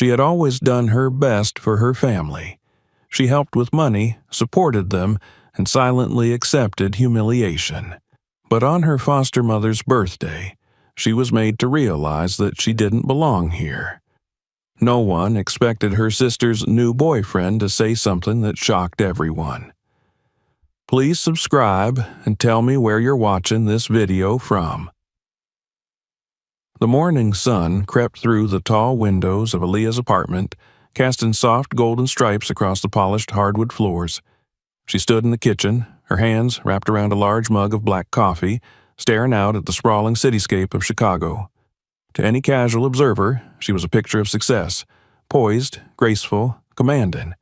She had always done her best for her family. She helped with money, supported them, and silently accepted humiliation. But on her foster mother's birthday, she was made to realize that she didn't belong here. No one expected her sister's new boyfriend to say something that shocked everyone. Please subscribe and tell me where you're watching this video from. The morning sun crept through the tall windows of Aaliyah's apartment, casting soft golden stripes across the polished hardwood floors. She stood in the kitchen, her hands wrapped around a large mug of black coffee, staring out at the sprawling cityscape of Chicago. To any casual observer, she was a picture of success, poised, graceful, commanding.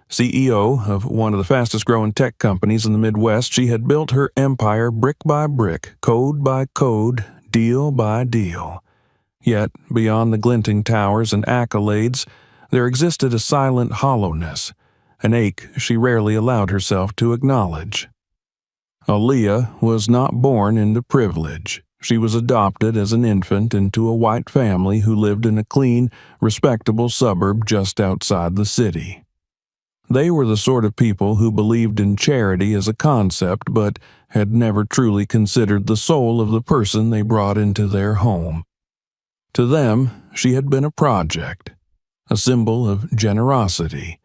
CEO of one of the fastest-growing tech companies in the Midwest, she had built her empire brick by brick, code by code, deal by deal. Yet, beyond the glinting towers and accolades, there existed a silent hollowness, an ache she rarely allowed herself to acknowledge. Aaliyah was not born into privilege. She was adopted as an infant into a white family who lived in a clean, respectable suburb just outside the city. They were the sort of people who believed in charity as a concept but had never truly considered the soul of the person they brought into their home. To them, she had been a project, a symbol of generosity,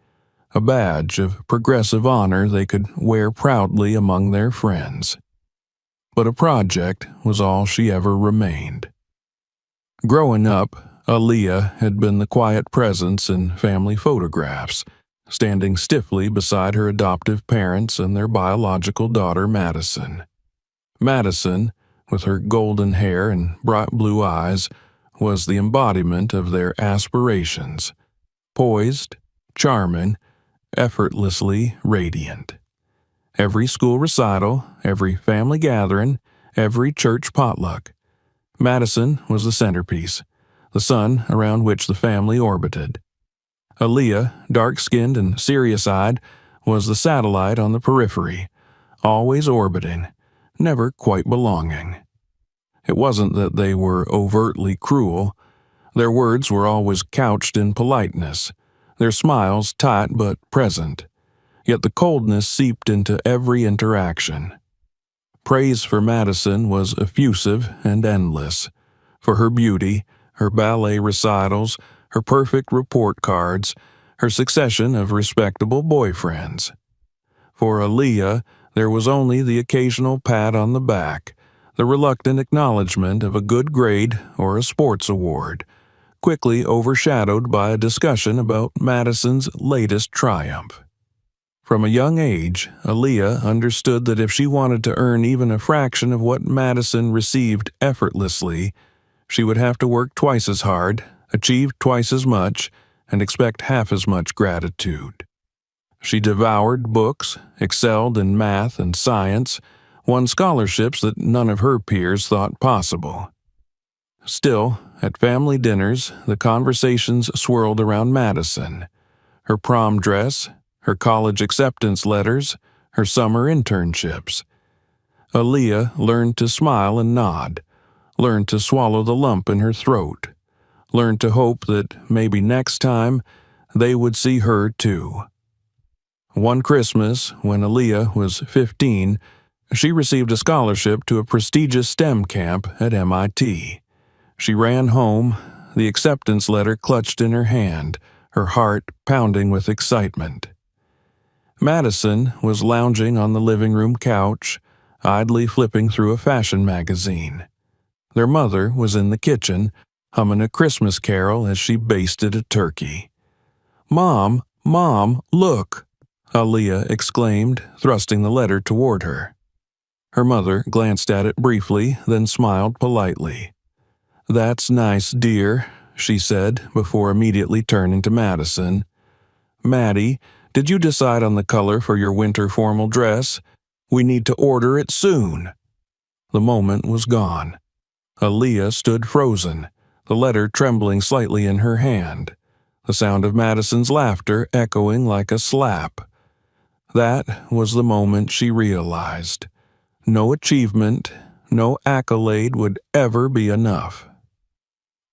a badge of progressive honor they could wear proudly among their friends. But a project was all she ever remained. Growing up, Aaliyah had been the quiet presence in family photographs, standing stiffly beside her adoptive parents and their biological daughter Madison. Madison, with her golden hair and bright blue eyes, was the embodiment of their aspirations, poised, charming, effortlessly radiant. Every school recital, every family gathering, every church potluck. Madison was the centerpiece, the sun around which the family orbited. Aaliyah, dark-skinned and serious-eyed, was the satellite on the periphery, always orbiting, never quite belonging. It wasn't that they were overtly cruel. Their words were always couched in politeness, their smiles tight but present. Yet the coldness seeped into every interaction. Praise for Madison was effusive and endless. For her beauty, her ballet recitals, her perfect report cards, her succession of respectable boyfriends. For Aaliyah, there was only the occasional pat on the back, the reluctant acknowledgement of a good grade or a sports award, quickly overshadowed by a discussion about Madison's latest triumph. From a young age, Aaliyah understood that if she wanted to earn even a fraction of what Madison received effortlessly, she would have to work twice as hard, achieve twice as much, and expect half as much gratitude. She devoured books, excelled in math and science, won scholarships that none of her peers thought possible. Still, at family dinners, the conversations swirled around Madison, her prom dress, her college acceptance letters, her summer internships. Aaliyah learned to smile and nod, learned to swallow the lump in her throat, learned to hope that maybe next time they would see her too. One Christmas, when Aaliyah was 15, she received a scholarship to a prestigious STEM camp at MIT. She ran home, the acceptance letter clutched in her hand, her heart pounding with excitement. Madison was lounging on the living room couch, idly flipping through a fashion magazine. Their mother was in the kitchen, humming a Christmas carol as she basted a turkey. "Mom, Mom, look!" Aaliyah exclaimed, thrusting the letter toward her. Her mother glanced at it briefly, then smiled politely. "That's nice, dear," she said, before immediately turning to Madison. "Maddie, did you decide on the color for your winter formal dress? We need to order it soon." The moment was gone. Aaliyah stood frozen, the letter trembling slightly in her hand, the sound of Madison's laughter echoing like a slap. That was the moment she realized. No achievement, no accolade would ever be enough.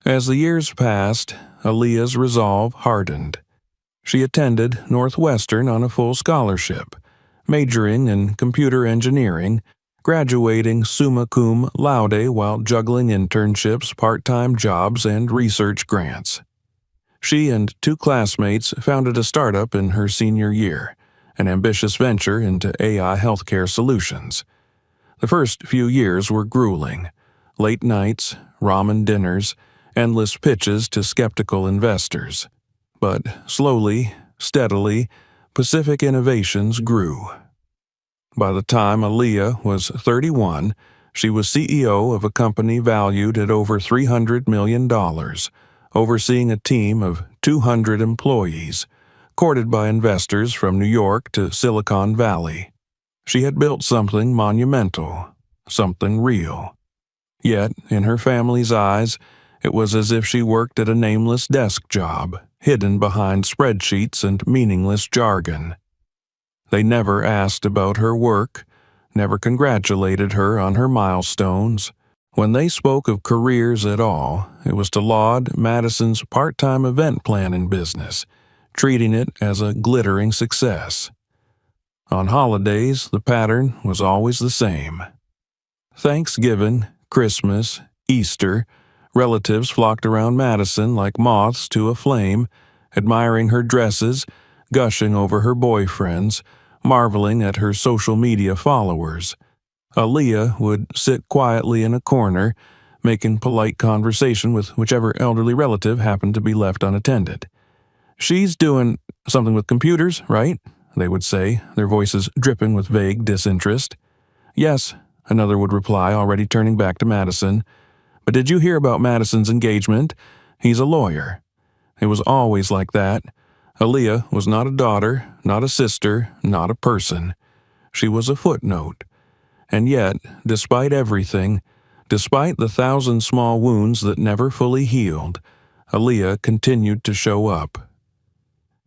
As the years passed, Aaliyah's resolve hardened. She attended Northwestern on a full scholarship, majoring in computer engineering, graduating summa cum laude while juggling internships, part-time jobs, and research grants. She and two classmates founded a startup in her senior year, an ambitious venture into AI healthcare solutions. The first few years were grueling. Late nights, ramen dinners, endless pitches to skeptical investors. But slowly, steadily, Pacific Innovations grew. By the time Aaliyah was 31, she was CEO of a company valued at over $300 million, overseeing a team of 200 employees, courted by investors from New York to Silicon Valley. She had built something monumental, something real. Yet, in her family's eyes, it was as if she worked at a nameless desk job, hidden behind spreadsheets and meaningless jargon. They never asked about her work, never congratulated her on her milestones. When they spoke of careers at all, it was to laud Madison's part-time event planning business, treating it as a glittering success. On holidays, the pattern was always the same. Thanksgiving, Christmas, Easter, relatives flocked around Madison like moths to a flame, admiring her dresses, gushing over her boyfriends, marveling at her social media followers. Aaliyah would sit quietly in a corner, making polite conversation with whichever elderly relative happened to be left unattended. "She's doing something with computers, right?" they would say, their voices dripping with vague disinterest. "Yes," another would reply, already turning back to Madison. "But did you hear about Madison's engagement? He's a lawyer." It was always like that. Aaliyah was not a daughter, not a sister, not a person. She was a footnote. And yet, despite everything, despite the 1,000 small wounds that never fully healed, Aaliyah continued to show up.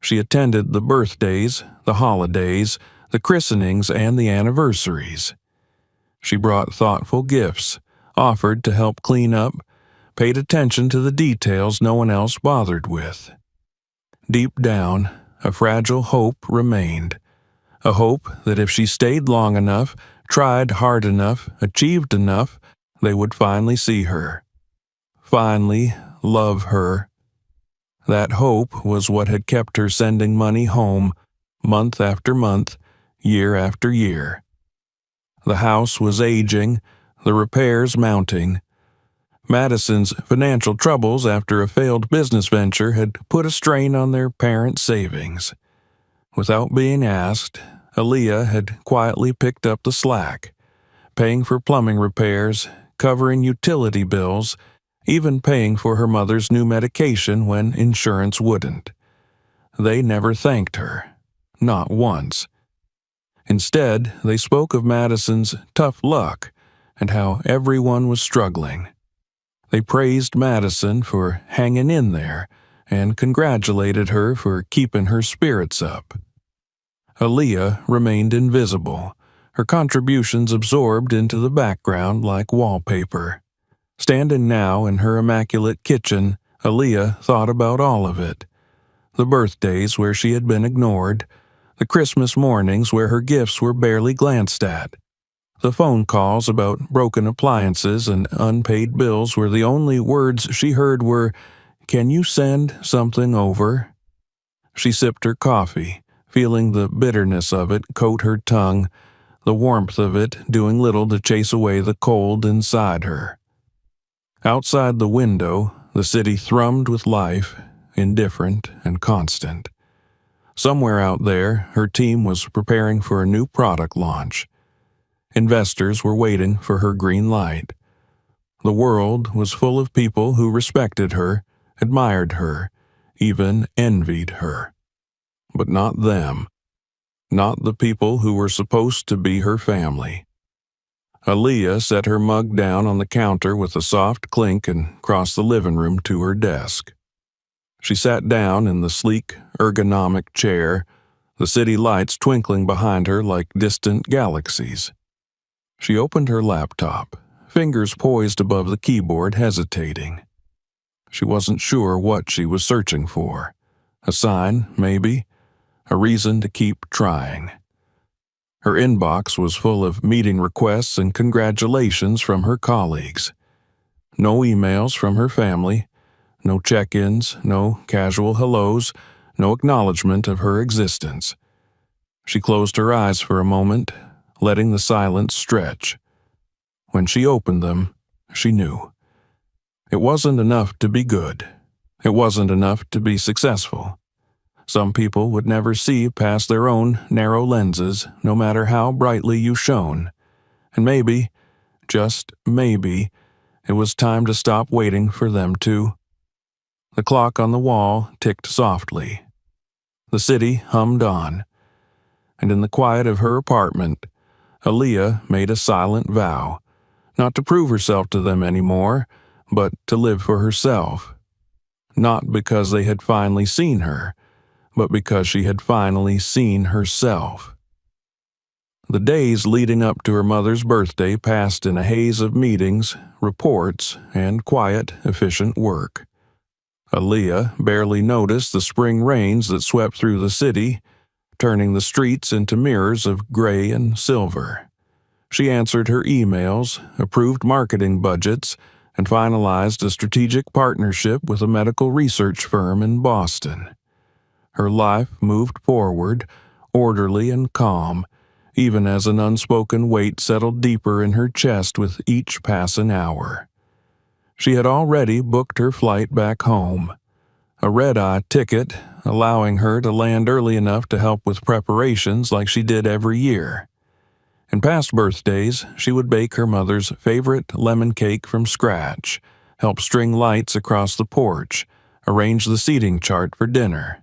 She attended the birthdays, the holidays, the christenings, and the anniversaries. She brought thoughtful gifts, offered to help clean up, paid attention to the details no one else bothered with. Deep down, a fragile hope remained. A hope that if she stayed long enough, tried hard enough, achieved enough, they would finally see her. Finally love her. That hope was what had kept her sending money home, month after month, year after year. The house was aging, the repairs mounting. Madison's financial troubles after a failed business venture had put a strain on their parents' savings. Without being asked, Aaliyah had quietly picked up the slack, paying for plumbing repairs, covering utility bills, even paying for her mother's new medication when insurance wouldn't. They never thanked her, not once. Instead, they spoke of Madison's tough luck and how everyone was struggling. They praised Madison for hanging in there and congratulated her for keeping her spirits up. Aaliyah remained invisible, her contributions absorbed into the background like wallpaper. Standing now in her immaculate kitchen, Aaliyah thought about all of it. The birthdays where she had been ignored, the Christmas mornings where her gifts were barely glanced at, the phone calls about broken appliances and unpaid bills where the only words she heard were, "Can you send something over?" She sipped her coffee, feeling the bitterness of it coat her tongue, the warmth of it doing little to chase away the cold inside her. Outside the window, the city thrummed with life, indifferent and constant. Somewhere out there, her team was preparing for a new product launch. Investors were waiting for her green light. The world was full of people who respected her, admired her, even envied her. But not them. Not the people who were supposed to be her family. Aaliyah set her mug down on the counter with a soft clink and crossed the living room to her desk. She sat down in the sleek, ergonomic chair, the city lights twinkling behind her like distant galaxies. She opened her laptop, fingers poised above the keyboard, hesitating. She wasn't sure what she was searching for. A sign, maybe. A reason to keep trying. Her inbox was full of meeting requests and congratulations from her colleagues. No emails from her family, no check-ins, no casual hellos, no acknowledgement of her existence. She closed her eyes for a moment, letting the silence stretch. When she opened them, she knew. It wasn't enough to be good. It wasn't enough to be successful. Some people would never see past their own narrow lenses, no matter how brightly you shone. And maybe, just maybe, it was time to stop waiting for them to. The clock on the wall ticked softly. The city hummed on. And in the quiet of her apartment, Aaliyah made a silent vow, not to prove herself to them anymore, but to live for herself. Not because they had finally seen her, but because she had finally seen herself. The days leading up to her mother's birthday passed in a haze of meetings, reports, and quiet, efficient work. Aaliyah barely noticed the spring rains that swept through the city, turning the streets into mirrors of gray and silver. She answered her emails, approved marketing budgets, and finalized a strategic partnership with a medical research firm in Boston. Her life moved forward, orderly and calm, even as an unspoken weight settled deeper in her chest with each passing hour. She had already booked her flight back home, a red-eye ticket, allowing her to land early enough to help with preparations like she did every year. In past birthdays, she would bake her mother's favorite lemon cake from scratch, help string lights across the porch, arrange the seating chart for dinner.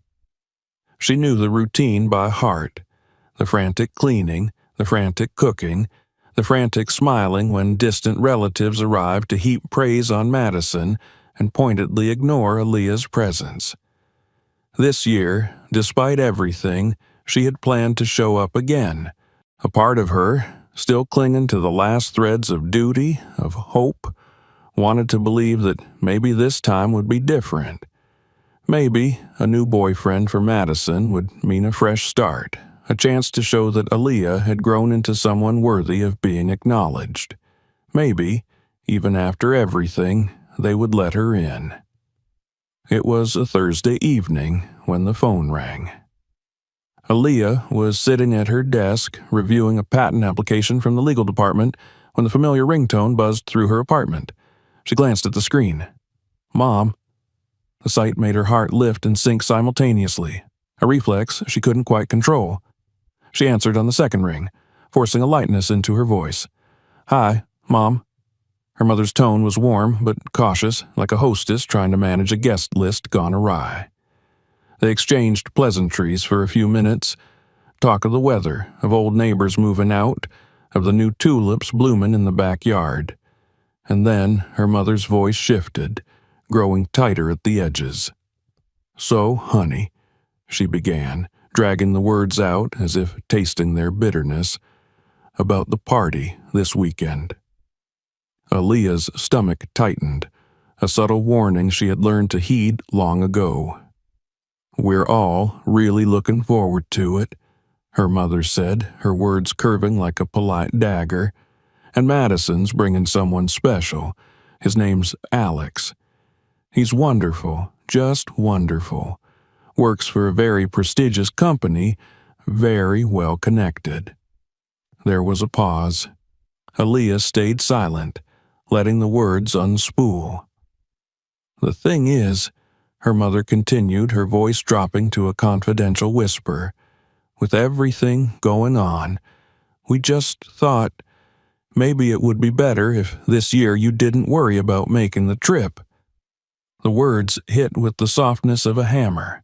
She knew the routine by heart, the frantic cleaning, the frantic cooking, the frantic smiling when distant relatives arrived to heap praise on Madison and pointedly ignore Aaliyah's presence. This year, despite everything, she had planned to show up again, a part of her, still clinging to the last threads of duty, of hope, wanted to believe that maybe this time would be different. Maybe a new boyfriend for Madison would mean a fresh start, a chance to show that Aaliyah had grown into someone worthy of being acknowledged. Maybe, even after everything, they would let her in. It was a Thursday evening when the phone rang. Aaliyah was sitting at her desk reviewing a patent application from the legal department when the familiar ringtone buzzed through her apartment. She glanced at the screen. Mom. The sight made her heart lift and sink simultaneously, a reflex she couldn't quite control. She answered on the second ring, forcing a lightness into her voice. Hi, Mom. Her mother's tone was warm but cautious, like a hostess trying to manage a guest list gone awry. They exchanged pleasantries for a few minutes, talk of the weather, of old neighbors moving out, of the new tulips blooming in the backyard. And then her mother's voice shifted, growing tighter at the edges. So, honey, she began, dragging the words out as if tasting their bitterness, about the party this weekend. Aaliyah's stomach tightened, a subtle warning she had learned to heed long ago. We're all really looking forward to it, her mother said, her words curving like a polite dagger. And Madison's bringing someone special. His name's Alex. He's wonderful, just wonderful. Works for a very prestigious company, very well connected. There was a pause. Aaliyah stayed silent, letting the words unspool. The thing is, her mother continued, her voice dropping to a confidential whisper, with everything going on, we just thought maybe it would be better if this year you didn't worry about making the trip. The words hit with the softness of a hammer.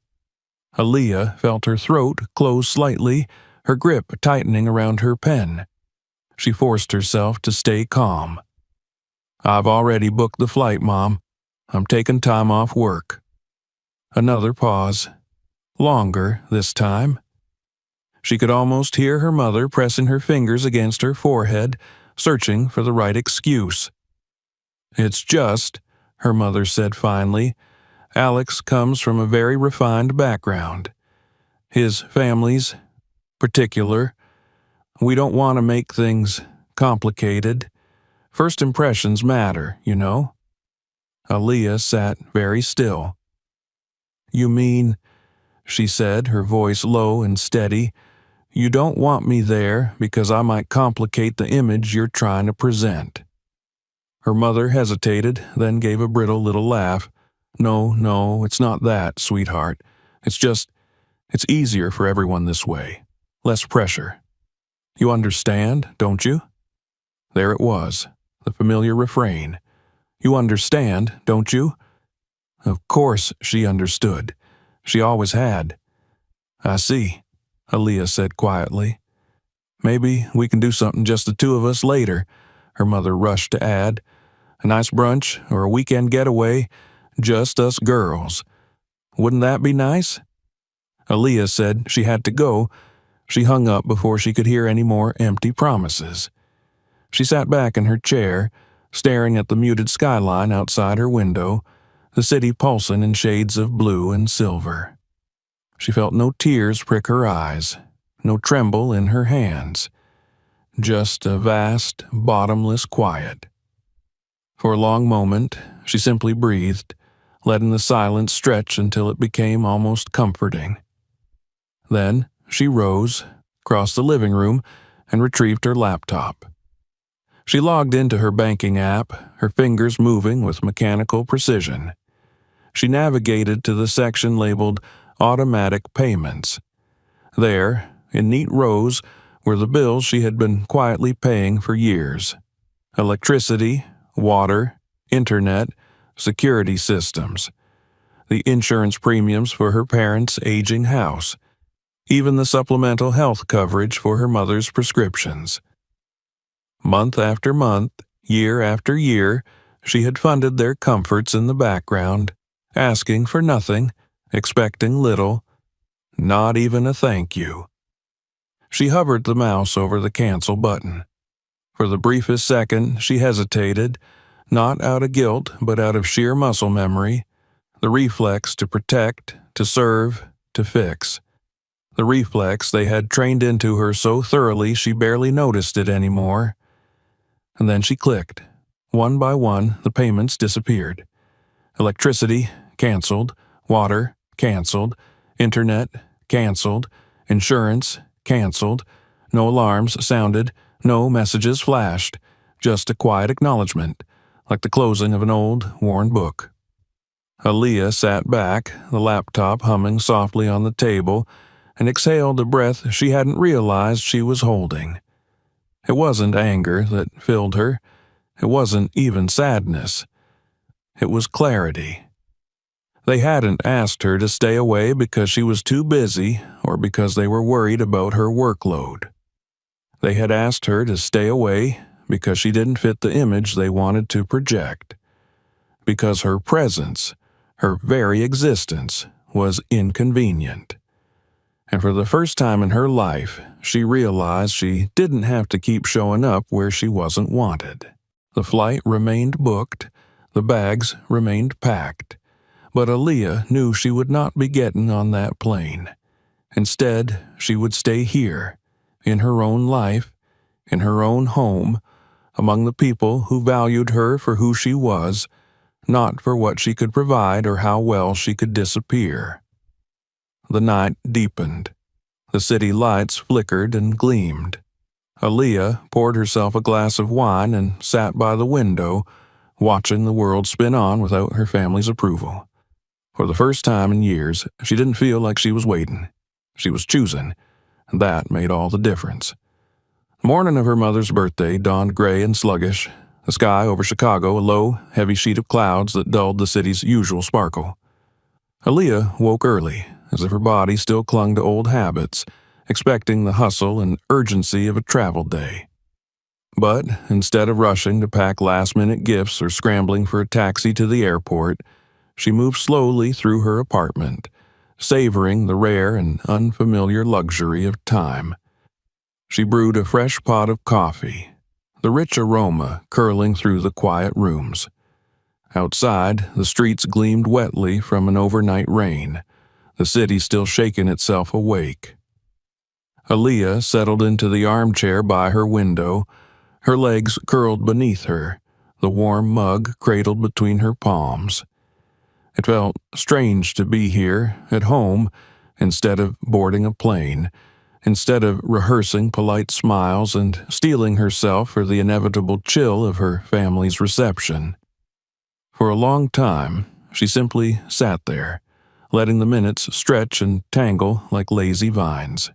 Aaliyah felt her throat close slightly, her grip tightening around her pen. She forced herself to stay calm. I've already booked the flight, Mom. I'm taking time off work. Another pause. Longer this time. She could almost hear her mother pressing her fingers against her forehead, searching for the right excuse. It's just, her mother said finally. Alex comes from a very refined background. His family's particular. We don't want to make things complicated. First impressions matter, you know. Aaliyah sat very still. You mean, she said, her voice low and steady, you don't want me there because I might complicate the image you're trying to present. Her mother hesitated, then gave a brittle little laugh. No, it's not that, sweetheart. It's easier for everyone this way. Less pressure. You understand, don't you? There it was, the familiar refrain. You understand, don't you? Of course she understood. She always had. I see, Aaliyah said quietly. Maybe we can do something just the two of us later, her mother rushed to add. A nice brunch or a weekend getaway, just us girls. Wouldn't that be nice? Aaliyah said she had to go. She hung up before she could hear any more empty promises. She sat back in her chair, staring at the muted skyline outside her window, the city pulsing in shades of blue and silver. She felt no tears prick her eyes, no tremble in her hands. Just a vast, bottomless quiet. For a long moment, she simply breathed, letting the silence stretch until it became almost comforting. Then she rose, crossed the living room, and retrieved her laptop. She logged into her banking app, her fingers moving with mechanical precision. She navigated to the section labeled Automatic Payments. There, in neat rows, were the bills she had been quietly paying for years. Electricity, water, internet, security systems, the insurance premiums for her parents' aging house, even the supplemental health coverage for her mother's prescriptions. Month after month, year after year, she had funded their comforts in the background, asking for nothing, expecting little, not even a thank you. She hovered the mouse over the cancel button. For the briefest second, she hesitated, not out of guilt, but out of sheer muscle memory, the reflex to protect, to serve, to fix. The reflex they had trained into her so thoroughly she barely noticed it anymore. And then she clicked. One by one, the payments disappeared. Electricity, canceled. Water, canceled. Internet, canceled. Insurance, canceled. No alarms sounded. No messages flashed. Just a quiet acknowledgement, like the closing of an old, worn book. Aaliyah sat back, the laptop humming softly on the table, and exhaled a breath she hadn't realized she was holding. It wasn't anger that filled her. It wasn't even sadness. It was clarity. They hadn't asked her to stay away because she was too busy or because they were worried about her workload. They had asked her to stay away because she didn't fit the image they wanted to project. Because her presence, her very existence, was inconvenient. And for the first time in her life, she realized she didn't have to keep showing up where she wasn't wanted. The flight remained booked, the bags remained packed, but Aaliyah knew she would not be getting on that plane. Instead, she would stay here, in her own life, in her own home, among the people who valued her for who she was, not for what she could provide or how well she could disappear. The night deepened. The city lights flickered and gleamed. Aaliyah poured herself a glass of wine and sat by the window, watching the world spin on without her family's approval. For the first time in years, she didn't feel like she was waiting. She was choosing, and that made all the difference. The morning of her mother's birthday dawned gray and sluggish, the sky over Chicago a low, heavy sheet of clouds that dulled the city's usual sparkle. Aaliyah woke early, as if her body still clung to old habits, expecting the hustle and urgency of a travel day. But instead of rushing to pack last-minute gifts or scrambling for a taxi to the airport, she moved slowly through her apartment, savoring the rare and unfamiliar luxury of time. She brewed a fresh pot of coffee, the rich aroma curling through the quiet rooms. Outside, the streets gleamed wetly from an overnight rain, the city still shaking itself awake. Aaliyah settled into the armchair by her window, her legs curled beneath her, the warm mug cradled between her palms. It felt strange to be here, at home, instead of boarding a plane, instead of rehearsing polite smiles and steeling herself for the inevitable chill of her family's reception. For a long time, she simply sat there, letting the minutes stretch and tangle like lazy vines.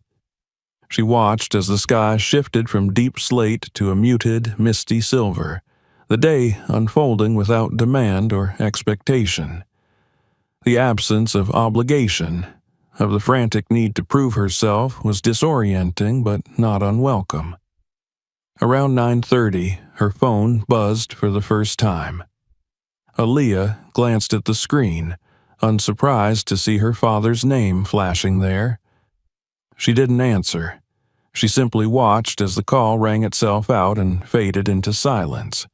She watched as the sky shifted from deep slate to a muted, misty silver, the day unfolding without demand or expectation. The absence of obligation, of the frantic need to prove herself, was disorienting but not unwelcome. Around 9:30, her phone buzzed for the first time. Aaliyah glanced at the screen, unsurprised to see her father's name flashing there. She didn't answer. She simply watched as the call rang itself out and faded into silence.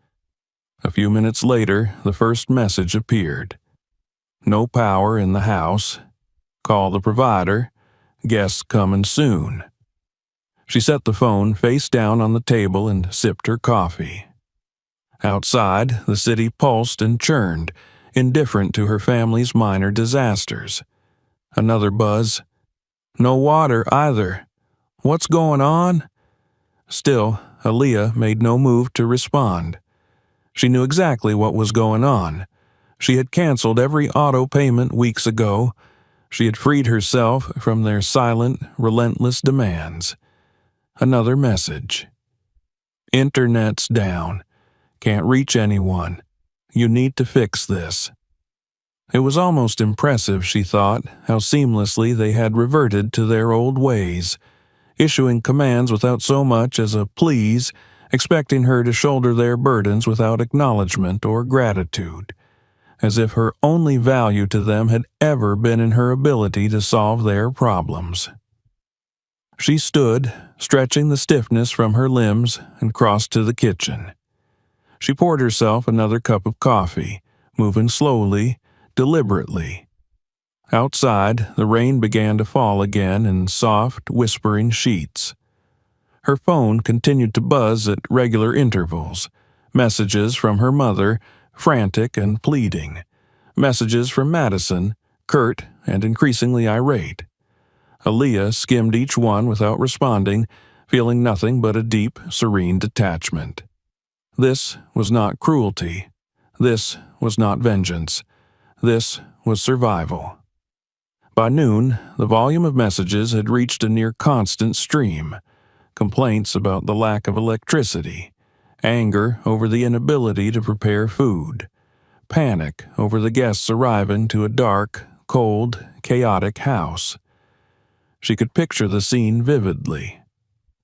A few minutes later, the first message appeared. No power in the house. Call the provider. Guests coming soon. She set the phone face down on the table and sipped her coffee. Outside, the city pulsed and churned, indifferent to her family's minor disasters. Another buzz. No water either. What's going on? Still, Aaliyah made no move to respond. She knew exactly what was going on. She had canceled every auto payment weeks ago. She had freed herself from their silent, relentless demands. Another message. Internet's down. Can't reach anyone. You need to fix this. It was almost impressive, she thought, how seamlessly they had reverted to their old ways, issuing commands without so much as a please, expecting her to shoulder their burdens without acknowledgement or gratitude, as if her only value to them had ever been in her ability to solve their problems. She stood, stretching the stiffness from her limbs, and crossed to the kitchen. She poured herself another cup of coffee, moving slowly, deliberately. Outside, the rain began to fall again in soft, whispering sheets. Her phone continued to buzz at regular intervals, messages from her mother, frantic and pleading, messages from Madison, curt and increasingly irate. Aaliyah skimmed each one without responding, feeling nothing but a deep, serene detachment. This was not cruelty. This was not vengeance. This was survival. By noon, the volume of messages had reached a near constant stream. Complaints about the lack of electricity, anger over the inability to prepare food, panic over the guests arriving to a dark, cold, chaotic house. She could picture the scene vividly.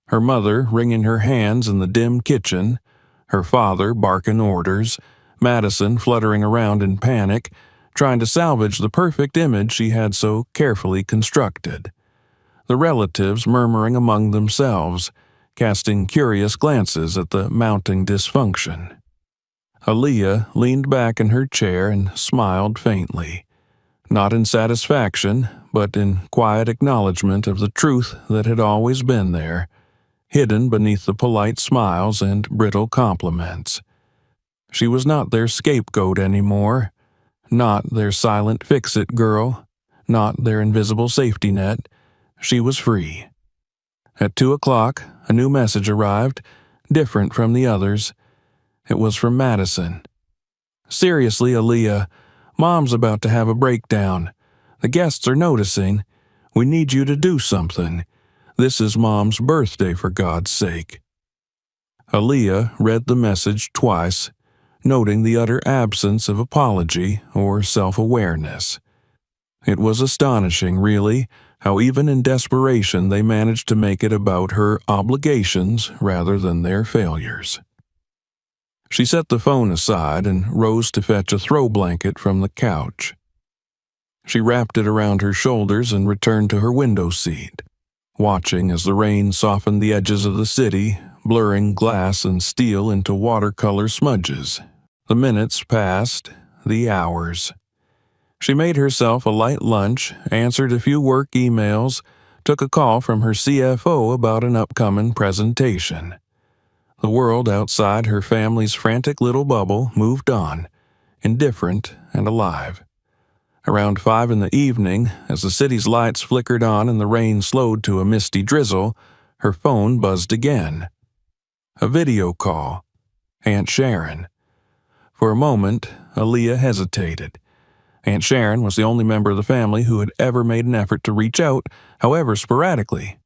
Her mother wringing her hands in the dim kitchen, her father barking orders, Madison fluttering around in panic, trying to salvage the perfect image she had so carefully constructed. The relatives murmuring among themselves, casting curious glances at the mounting dysfunction. Aaliyah leaned back in her chair and smiled faintly, not in satisfaction, but in quiet acknowledgement of the truth that had always been there, hidden beneath the polite smiles and brittle compliments. She was not their scapegoat anymore, not their silent fix-it girl, not their invisible safety net. She was free. At 2:00, a new message arrived, different from the others. It was from Madison. Seriously, Aaliyah, Mom's about to have a breakdown. The guests are noticing. We need you to do something. This is Mom's birthday, for God's sake. Aaliyah read the message twice, noting the utter absence of apology or self-awareness. It was astonishing, really, how even in desperation they managed to make it about her obligations rather than their failures. She set the phone aside and rose to fetch a throw blanket from the couch. She wrapped it around her shoulders and returned to her window seat, watching as the rain softened the edges of the city, blurring glass and steel into watercolor smudges. The minutes passed, the hours. She made herself a light lunch, answered a few work emails, took a call from her CFO about an upcoming presentation. The world outside her family's frantic little bubble moved on, indifferent and alive. Around 5 in the evening, as the city's lights flickered on and the rain slowed to a misty drizzle, her phone buzzed again. A video call. Aunt Sharon. For a moment, Aaliyah hesitated. Aunt Sharon was the only member of the family who had ever made an effort to reach out, however sporadically.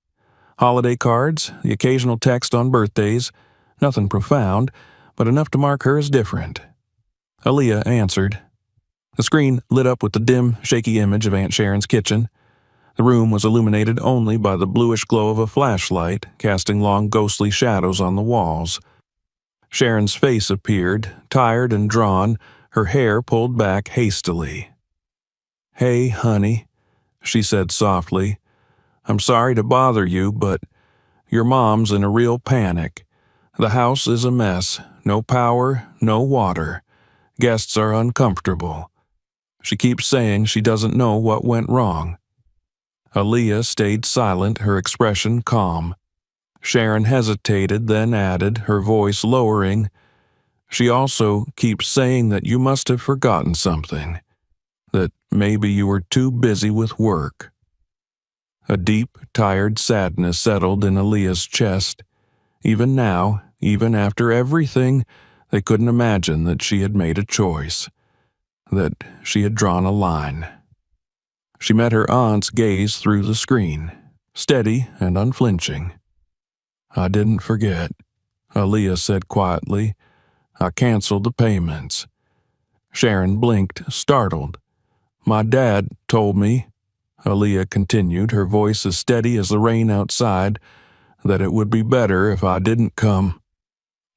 Holiday cards, the occasional text on birthdays, nothing profound, but enough to mark her as different. Aaliyah answered. The screen lit up with the dim, shaky image of Aunt Sharon's kitchen. The room was illuminated only by the bluish glow of a flashlight, casting long ghostly shadows on the walls. Sharon's face appeared, tired and drawn, her hair pulled back hastily. "Hey, honey," she said softly. "I'm sorry to bother you, but your mom's in a real panic. The house is a mess. No power, no water. Guests are uncomfortable. She keeps saying she doesn't know what went wrong." Aaliyah stayed silent, her expression calm. Sharon hesitated, then added, her voice lowering, "She also keeps saying that you must have forgotten something, that maybe you were too busy with work." A deep, tired sadness settled in Aaliyah's chest. Even now, even after everything, they couldn't imagine that she had made a choice, that she had drawn a line. She met her aunt's gaze through the screen, steady and unflinching. "I didn't forget," Aaliyah said quietly. "I canceled the payments." Sharon blinked, startled. "My dad told me," Aaliyah continued, her voice as steady as the rain outside, "that it would be better if I didn't come,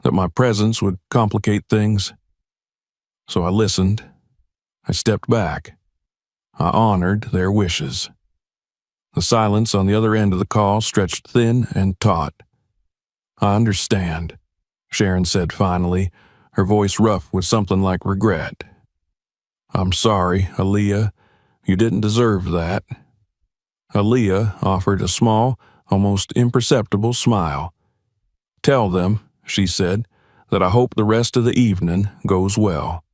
that my presence would complicate things. So I listened. I stepped back. I honored their wishes." The silence on the other end of the call stretched thin and taut. "I understand," Sharon said finally, her voice rough with something like regret. "I'm sorry, Aaliyah. You didn't deserve that." Aaliyah offered a small, almost imperceptible smile. "Tell them," she said, "that I hope the rest of the evening goes well."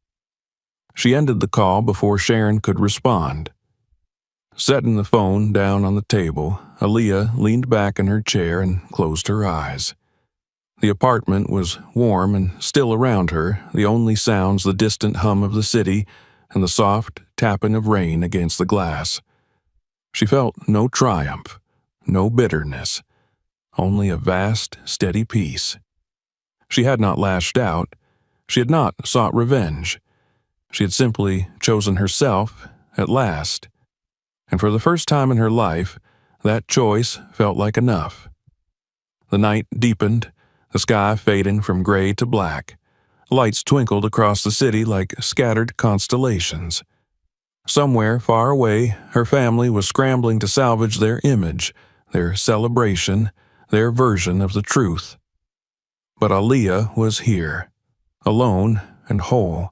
She ended the call before Sharon could respond. Setting the phone down on the table, Aaliyah leaned back in her chair and closed her eyes. The apartment was warm and still around her, the only sounds the distant hum of the city and the soft tapping of rain against the glass. She felt no triumph, no bitterness, only a vast, steady peace. She had not lashed out. She had not sought revenge. She had simply chosen herself at last. And for the first time in her life, that choice felt like enough. The night deepened, the sky fading from gray to black. Lights twinkled across the city like scattered constellations. Somewhere far away, her family was scrambling to salvage their image, their celebration, their version of the truth. But Aaliyah was here, alone and whole,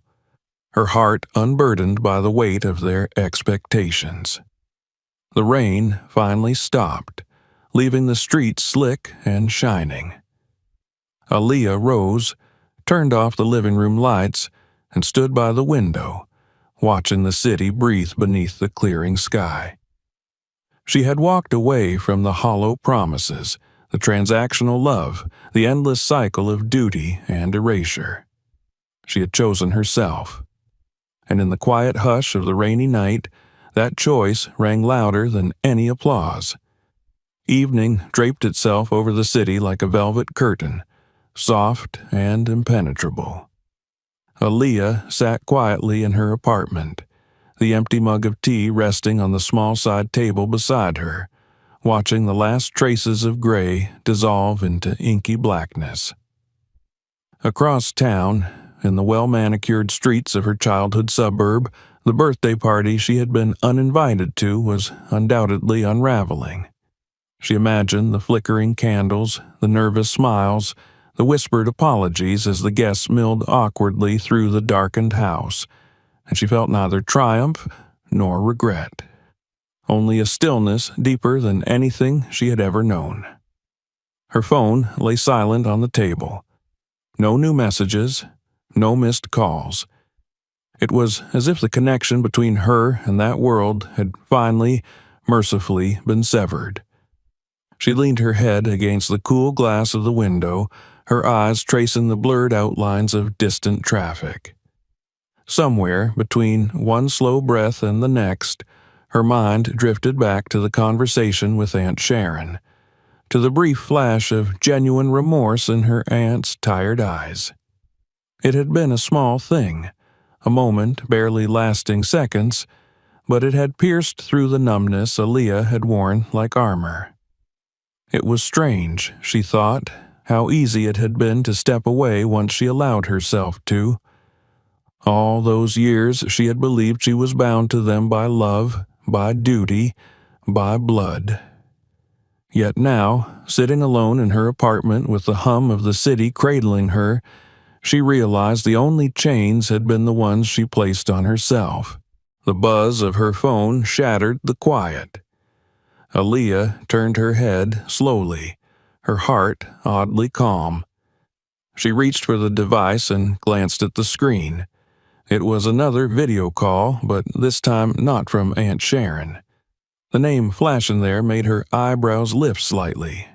her heart unburdened by the weight of their expectations. The rain finally stopped, leaving the streets slick and shining. Aaliyah rose, turned off the living room lights, and stood by the window, watching the city breathe beneath the clearing sky. She had walked away from the hollow promises, the transactional love, the endless cycle of duty and erasure. She had chosen herself. And in the quiet hush of the rainy night, that choice rang louder than any applause. Evening draped itself over the city like a velvet curtain, soft and impenetrable. Aaliyah sat quietly in her apartment, the empty mug of tea resting on the small side table beside her, watching the last traces of gray dissolve into inky blackness. Across town, in the well-manicured streets of her childhood suburb, the birthday party she had been uninvited to was undoubtedly unraveling. She imagined the flickering candles, the nervous smiles, the whispered apologies as the guests milled awkwardly through the darkened house, and she felt neither triumph nor regret, only a stillness deeper than anything she had ever known. Her phone lay silent on the table. No new messages, no missed calls. It was as if the connection between her and that world had finally, mercifully been severed. She leaned her head against the cool glass of the window, her eyes tracing the blurred outlines of distant traffic. Somewhere between one slow breath and the next, her mind drifted back to the conversation with Aunt Sharon, to the brief flash of genuine remorse in her aunt's tired eyes. It had been a small thing, a moment barely lasting seconds, but it had pierced through the numbness Aaliyah had worn like armor. It was strange, she thought, how easy it had been to step away once she allowed herself to. All those years she had believed she was bound to them by love, by duty, by blood. Yet now, sitting alone in her apartment with the hum of the city cradling her, she realized the only chains had been the ones she placed on herself. The buzz of her phone shattered the quiet. Aaliyah turned her head slowly, her heart oddly calm. She reached for the device and glanced at the screen. It was another video call, but this time not from Aunt Sharon. The name flashing there made her eyebrows lift slightly.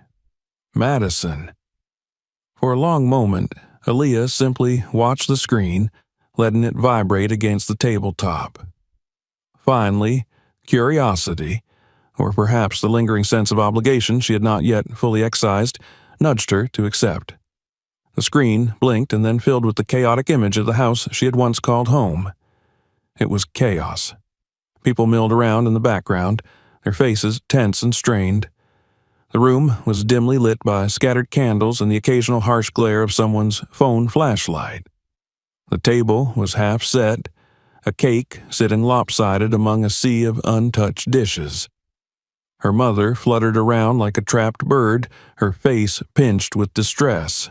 Madison. For a long moment, Aaliyah simply watched the screen, letting it vibrate against the tabletop. Finally, curiosity, or perhaps the lingering sense of obligation she had not yet fully excised, nudged her to accept. The screen blinked and then filled with the chaotic image of the house she had once called home. It was chaos. People milled around in the background, their faces tense and strained. The room was dimly lit by scattered candles and the occasional harsh glare of someone's phone flashlight. The table was half set, a cake sitting lopsided among a sea of untouched dishes. Her mother fluttered around like a trapped bird, her face pinched with distress.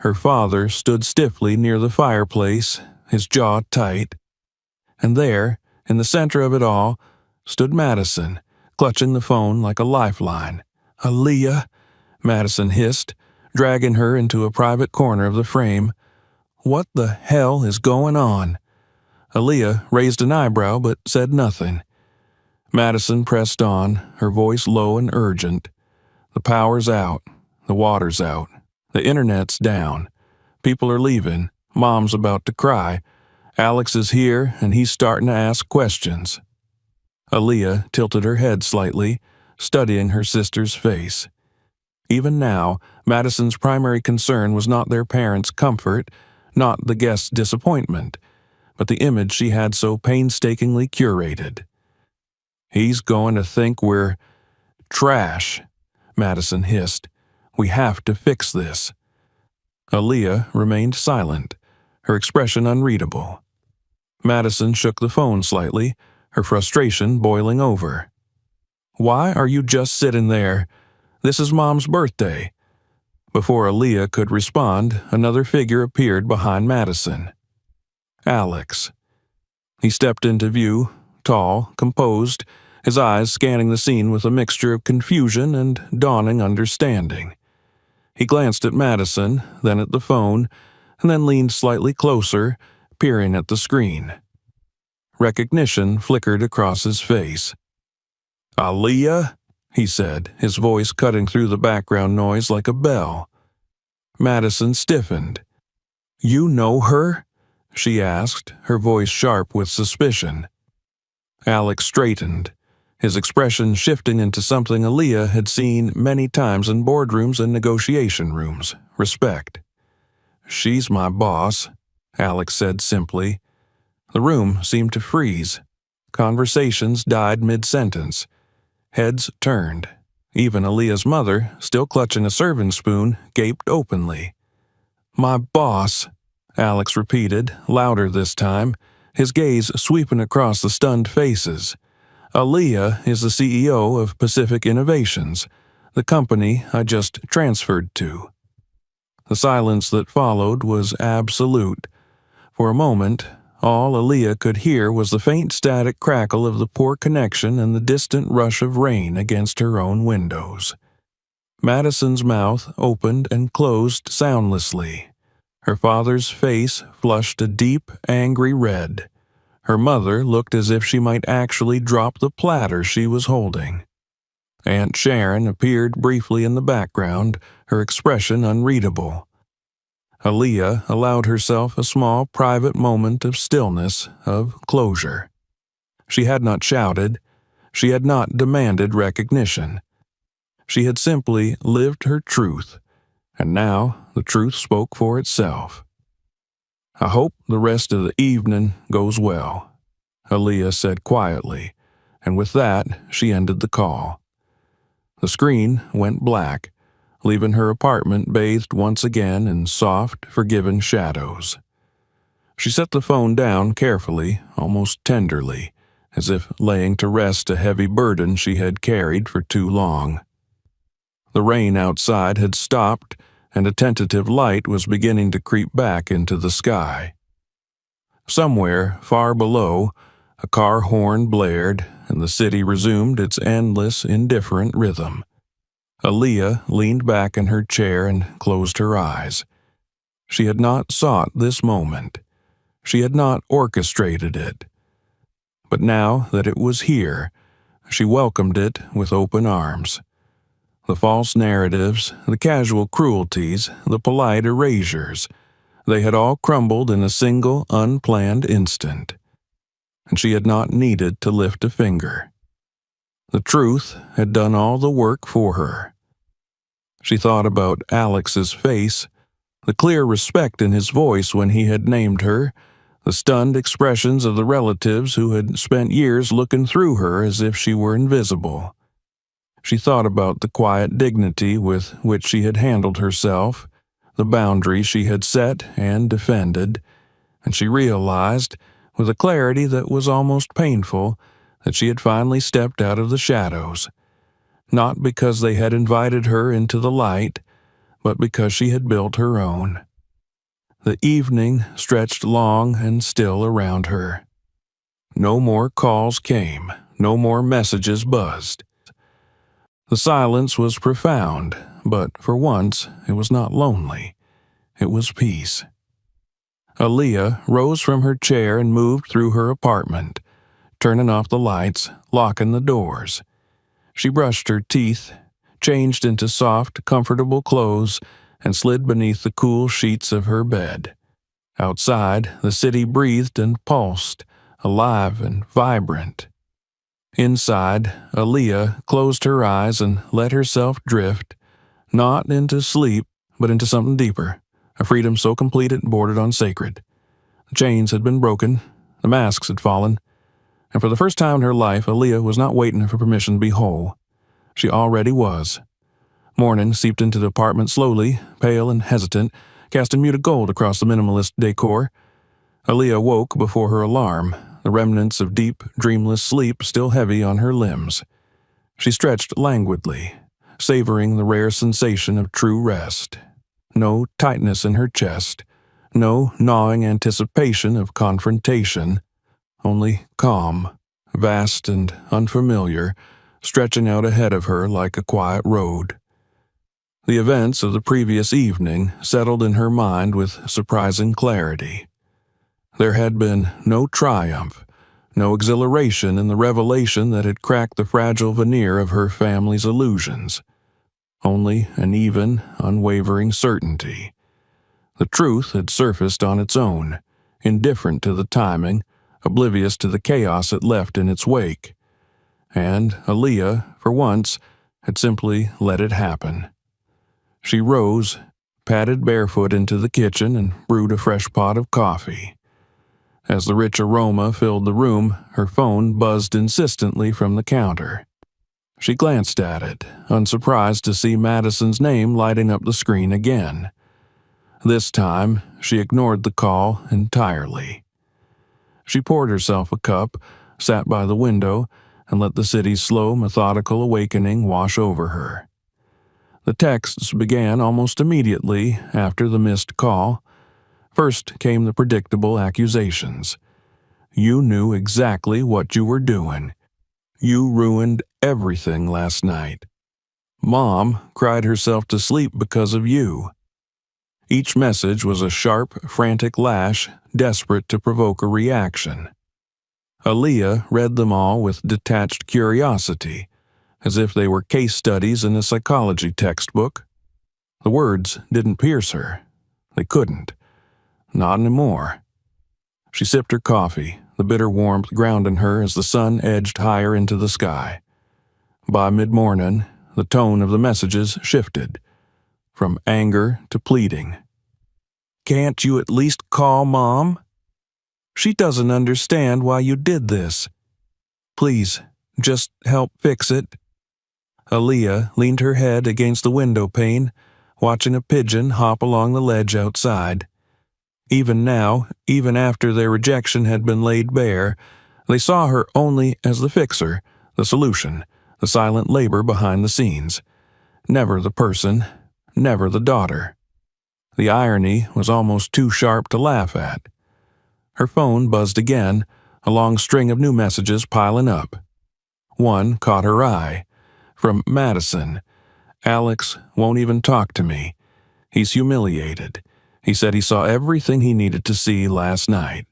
Her father stood stiffly near the fireplace, his jaw tight. And there, in the center of it all, stood Madison, clutching the phone like a lifeline. "Aaliyah," Madison hissed, dragging her into a private corner of the frame. "What the hell is going on?" Aaliyah raised an eyebrow but said nothing. Madison pressed on, her voice low and urgent. "The power's out. The water's out. The internet's down. People are leaving. Mom's about to cry. Alex is here, and he's starting to ask questions." Aaliyah tilted her head slightly, studying her sister's face. Even now, Madison's primary concern was not their parents' comfort, not the guests' disappointment, but the image she had so painstakingly curated. "He's going to think we're trash," Madison hissed. "We have to fix this." Aaliyah remained silent, her expression unreadable. Madison shook the phone slightly, her frustration boiling over. "Why are you just sitting there? This is Mom's birthday." Before Aaliyah could respond, another figure appeared behind Madison. Alex. He stepped into view, tall, composed, his eyes scanning the scene with a mixture of confusion and dawning understanding. He glanced at Madison, then at the phone, and then leaned slightly closer, peering at the screen. Recognition flickered across his face. "Aaliyah?" he said, his voice cutting through the background noise like a bell. Madison stiffened. "You know her?" she asked, her voice sharp with suspicion. Alex straightened, his expression shifting into something Aaliyah had seen many times in boardrooms and negotiation rooms: respect. "She's my boss," Alex said simply. The room seemed to freeze. Conversations died mid-sentence. Heads turned. Even Aaliyah's mother, still clutching a serving spoon, gaped openly. "My boss," Alex repeated, louder this time, his gaze sweeping across the stunned faces. "Aaliyah is the CEO of Pacific Innovations, the company I just transferred to." The silence that followed was absolute. For a moment, All Aaliyah could hear was the faint static crackle of the poor connection and the distant rush of rain against her own windows. Madison's mouth opened and closed soundlessly. Her father's face flushed a deep, angry red. Her mother looked as if she might actually drop the platter she was holding. Aunt Sharon appeared briefly in the background, her expression unreadable. Aaliyah allowed herself a small private moment of stillness, of closure. She had not shouted. She had not demanded recognition. She had simply lived her truth, and now the truth spoke for itself. "I hope the rest of the evening goes well," Aaliyah said quietly, and with that she ended the call. The screen went black, leaving her apartment bathed once again in soft, forgiven shadows. She set the phone down carefully, almost tenderly, as if laying to rest a heavy burden she had carried for too long. The rain outside had stopped, and a tentative light was beginning to creep back into the sky. Somewhere, far below, a car horn blared, and the city resumed its endless, indifferent rhythm. Aaliyah leaned back in her chair and closed her eyes. She had not sought this moment. She had not orchestrated it. But now that it was here, she welcomed it with open arms. The false narratives, the casual cruelties, the polite erasures, they had all crumbled in a single, unplanned instant. And she had not needed to lift a finger. The truth had done all the work for her. She thought about Alex's face, the clear respect in his voice when he had named her, the stunned expressions of the relatives who had spent years looking through her as if she were invisible. She thought about the quiet dignity with which she had handled herself, the boundaries she had set and defended, and she realized, with a clarity that was almost painful, that she had finally stepped out of the shadows, not because they had invited her into the light, but because she had built her own. The evening stretched long and still around her. No more calls came, no more messages buzzed. The silence was profound, but for once it was not lonely. It was peace. Aaliyah rose from her chair and moved through her apartment, turning off the lights, locking the doors. She brushed her teeth, changed into soft, comfortable clothes, and slid beneath the cool sheets of her bed. Outside, the city breathed and pulsed, alive and vibrant. Inside, Aaliyah closed her eyes and let herself drift, not into sleep, but into something deeper, a freedom so complete it bordered on sacred. The chains had been broken, the masks had fallen, and for the first time in her life, Aaliyah was not waiting for permission to be whole. She already was. Morning seeped into the apartment slowly, pale and hesitant, casting muted gold across the minimalist decor. Aaliyah woke before her alarm, the remnants of deep, dreamless sleep still heavy on her limbs. She stretched languidly, savoring the rare sensation of true rest. No tightness in her chest, no gnawing anticipation of confrontation, only calm, vast and unfamiliar, stretching out ahead of her like a quiet road. The events of the previous evening settled in her mind with surprising clarity. There had been no triumph, no exhilaration in the revelation that had cracked the fragile veneer of her family's illusions. Only an even, unwavering certainty. The truth had surfaced on its own, indifferent to the timing, oblivious to the chaos it left in its wake. And Aaliyah, for once, had simply let it happen. She rose, padded barefoot into the kitchen, and brewed a fresh pot of coffee. As the rich aroma filled the room, her phone buzzed insistently from the counter. She glanced at it, unsurprised to see Madison's name lighting up the screen again. This time, she ignored the call entirely. She poured herself a cup, sat by the window, and let the city's slow, methodical awakening wash over her. The texts began almost immediately after the missed call. First came the predictable accusations. You knew exactly what you were doing. You ruined everything last night. Mom cried herself to sleep because of you." Each message was a sharp, frantic lash, desperate to provoke a reaction. Aaliyah read them all with detached curiosity, as if they were case studies in a psychology textbook. The words didn't pierce her. They couldn't. Not anymore. She sipped her coffee, the bitter warmth grounding her as the sun edged higher into the sky. By mid-morning, the tone of the messages shifted, from anger to pleading. "Can't you at least call Mom? She doesn't understand why you did this. Please, just help fix it." Aaliyah leaned her head against the window pane, watching a pigeon hop along the ledge outside. Even now, even after their rejection had been laid bare, they saw her only as the fixer, the solution, the silent labor behind the scenes. Never the person, never the daughter. The irony was almost too sharp to laugh at. Her phone buzzed again, a long string of new messages piling up. One caught her eye. From Madison. "Alex won't even talk to me. He's humiliated. He said he saw everything he needed to see last night."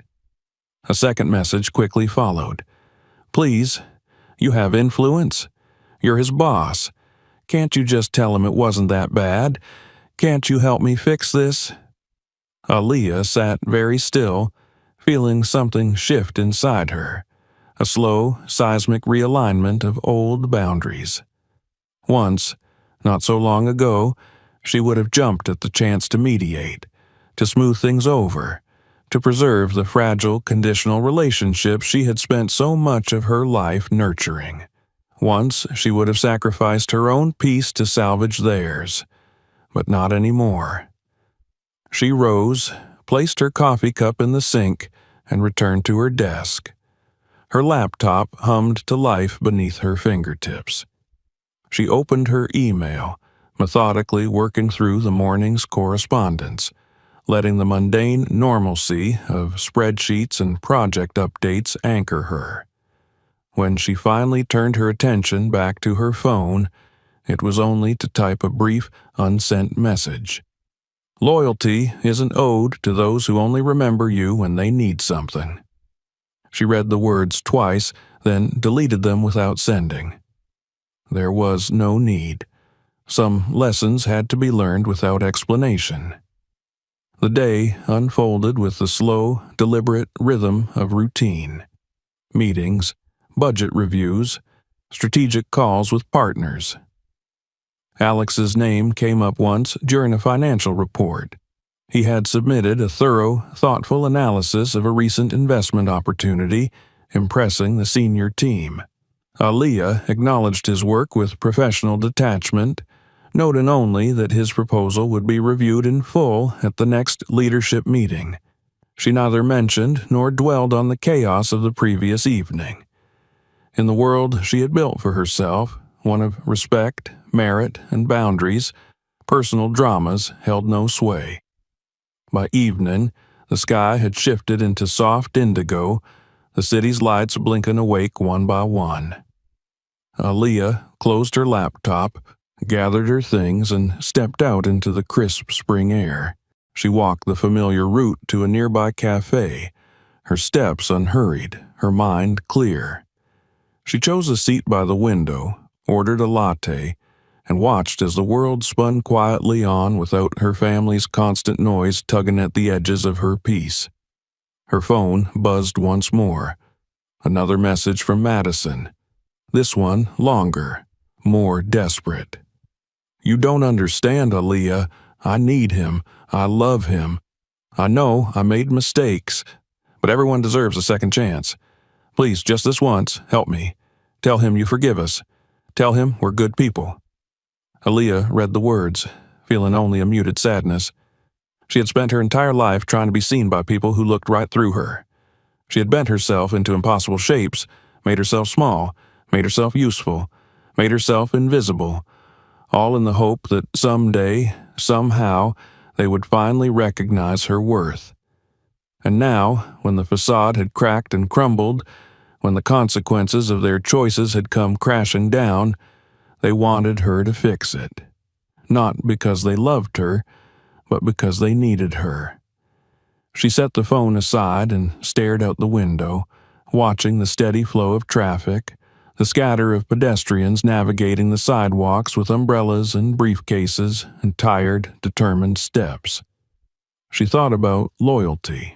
A second message quickly followed. "Please, you have influence. You're his boss. Can't you just tell him it wasn't that bad? Can't you help me fix this?" Aaliyah sat very still, feeling something shift inside her, a slow, seismic realignment of old boundaries. Once, not so long ago, she would have jumped at the chance to mediate, to smooth things over, to preserve the fragile, conditional relationship she had spent so much of her life nurturing. Once, she would have sacrificed her own peace to salvage theirs, but not anymore. She rose, placed her coffee cup in the sink, and returned to her desk. Her laptop hummed to life beneath her fingertips. She opened her email, methodically working through the morning's correspondence, letting the mundane normalcy of spreadsheets and project updates anchor her. When she finally turned her attention back to her phone, it was only to type a brief, unsent message. "Loyalty isn't owed to those who only remember you when they need something." She read the words twice, then deleted them without sending. There was no need. Some lessons had to be learned without explanation. The day unfolded with the slow, deliberate rhythm of routine. Meetings, budget reviews, strategic calls with partners. Alex's name came up once during a financial report. He had submitted a thorough, thoughtful analysis of a recent investment opportunity, impressing the senior team. Aaliyah acknowledged his work with professional detachment, noting only that his proposal would be reviewed in full at the next leadership meeting. She neither mentioned nor dwelled on the chaos of the previous evening. In the world she had built for herself, one of respect, merit, and boundaries, personal dramas held no sway. By evening, the sky had shifted into soft indigo, the city's lights blinking awake one by one. Aaliyah closed her laptop, gathered her things, and stepped out into the crisp spring air. She walked the familiar route to a nearby cafe, her steps unhurried, her mind clear. She chose a seat by the window, ordered a latte, and watched as the world spun quietly on without her family's constant noise tugging at the edges of her peace. Her phone buzzed once more. Another message from Madison. This one longer, more desperate. "You don't understand, Aaliyah. I need him. I love him. I know I made mistakes, but everyone deserves a second chance. Please, just this once, help me. Tell him you forgive us. Tell him we're good people." Aaliyah read the words, feeling only a muted sadness. She had spent her entire life trying to be seen by people who looked right through her. She had bent herself into impossible shapes, made herself small, made herself useful, made herself invisible, all in the hope that someday, somehow, they would finally recognize her worth. And now, when the facade had cracked and crumbled, when the consequences of their choices had come crashing down, they wanted her to fix it. Not because they loved her, but because they needed her. She set the phone aside and stared out the window, watching the steady flow of traffic, the scatter of pedestrians navigating the sidewalks with umbrellas and briefcases and tired, determined steps. She thought about loyalty,